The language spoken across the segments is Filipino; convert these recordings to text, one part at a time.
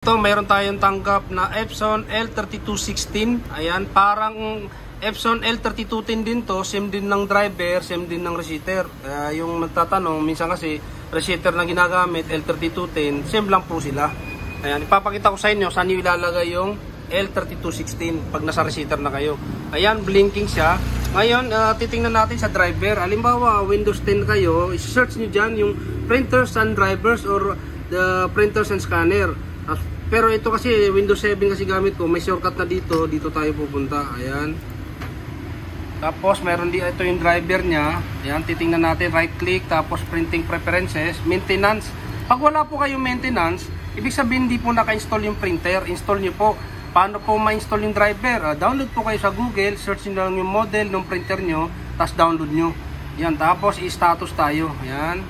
Ito, mayroon tayong tanggap na Epson L3216. Ayan, parang Epson L3210 din to. Same din ng driver, same din ng receiver. Yung nagtatanong, minsan kasi receiver na ginagamit, L3210, same lang po sila. Ayan, ipapakita ko sa inyo saan nyo ilalagay yung L3216 pag nasa receiver na kayo. Ayan, blinking siya. Ngayon, titingnan natin sa driver. Halimbawa, Windows 10 kayo, search nyo dyan yung printers and drivers or the printers and scanner. Pero ito kasi Windows 7 kasi gamit ko, may shortcut na dito tayo pupunta. Ayan. Tapos meron din ito yung driver niya. Ayan, titingnan natin, right click, tapos printing preferences, maintenance. Pag wala po kayong maintenance, ibig sabihin hindi po naka-install yung printer. Install nyo po. Paano po ma-install yung driver? Download po kayo sa Google, search nyo lang yung model ng printer nyo, tapos download nyo. Ayan, tapos i-status tayo. Ayan.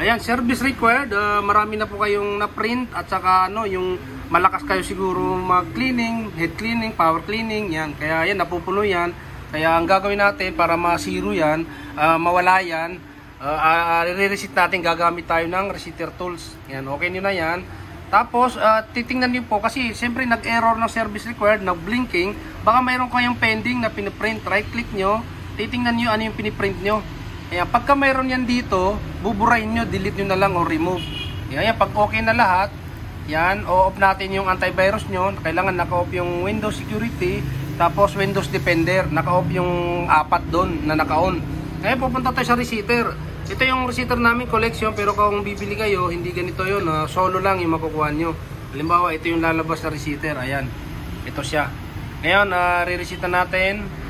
Ayan, service required. Marami na po kayong na-print at saka yung malakas kayo siguro mag-cleaning, head cleaning, power cleaning, yan. Kaya yan, napupuno yan. Kaya ang gagawin natin para masiro yan, mawala yan, re-reset natin, gagamit tayo ng resetter tools. Yan, okay nyo na yan. Tapos, titingnan nyo po kasi siyempre nag-error ng service required, nag-blinking. Baka mayroon kayong pending na piniprint. Right-click nyo, titingnan nyo ano yung piniprint nyo. Ayan, pagka mayroon yan dito, buburahin nyo, delete nyo na lang o remove. Ayan, pag okay na lahat, yan, o-off natin yung antivirus nyo. Kailangan naka-off yung Windows Security, tapos Windows Defender, naka-off yung apat doon na naka-on. Ngayon, pupunta tayo sa receiver. Ito yung receiver namin collection, pero kung bibili kayo, hindi ganito yun. Solo lang yung makukuha nyo. Halimbawa, ito yung lalabas na receiver. Ayan, ito siya. Ngayon, re-reseta natin.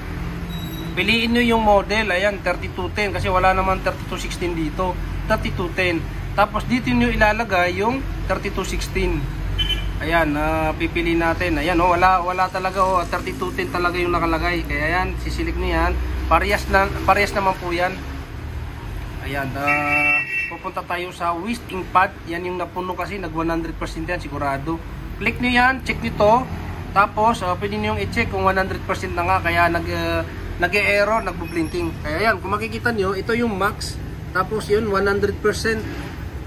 Piliin nyo yung model, ayan, 3210 kasi wala naman 3216 dito, 3210. Tapos dito nyo ilalagay yung 3216. Ayan, pipili natin. Ayan, wala talaga, 3210 talaga yung nakalagay. Kaya yan, sisilik nyo yan. Parehas naman po yan. Ayan, pupunta tayo sa Wisting Pad. Yan yung napuno kasi, nag 100% yan, sigurado. Click nyo yan, check nyo to. Tapos, pwede nyo yung i-check kung 100% na nga, kaya nag-e-error, nagbo-blinking. Kaya yan, kung makikita nyo, ito yung max. Tapos yun, 100%.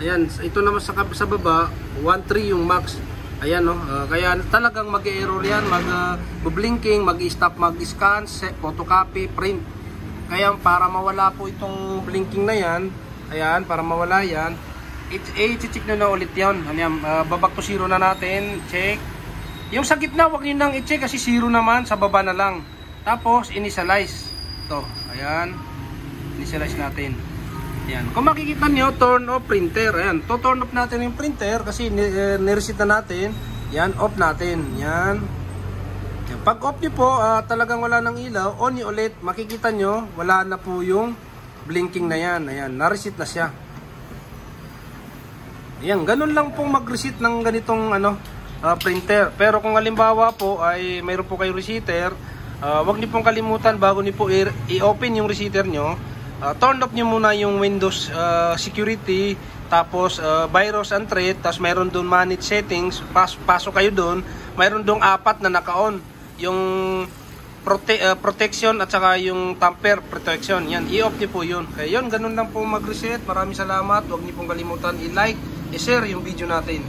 Ayan, ito naman sa baba, 1.3 yung max. Ayan, no? Kaya talagang mag-e-error yan, mag-blinking, mag-stop, mag-scan, photocopy, print. Kaya para mawala po itong blinking na yan, ayan, para mawala yan, i-check nyo na ulit yan. Ayan, babak to zero na natin, check. Yung sa gitna, wag nyo nang i-check kasi zero naman, sa baba na lang. Tapos, initialize. Ito, ayan. Initialize natin. Ayan. Kung makikita nyo, turn off printer. Ayan. To turn off natin yung printer kasi nireset na natin. Ayan, off natin. Ayan. Ayan. Pag off nyo po, talagang wala ng ilaw, on nyo ulit. Makikita nyo, wala na po yung blinking na yan. Ayan, nareset na siya. Ayan, ganun lang pong mag-reset ng ganitong printer. Pero kung halimbawa po ay mayroon po kayong resetter, wag niyo pong kalimutan bago niyo po i-open yung receiver nyo, turn off niyo muna yung Windows Security, tapos virus and threat, tapos mayroon doon manage settings, pasok kayo doon, mayroon doon 4 na naka-on, yung protection at saka yung tamper protection, yan, i-off niyo po yun. Kaya yun, ganun lang po mag-reset. Maraming salamat, wag niyo pong kalimutan i-like, i-share yung video natin.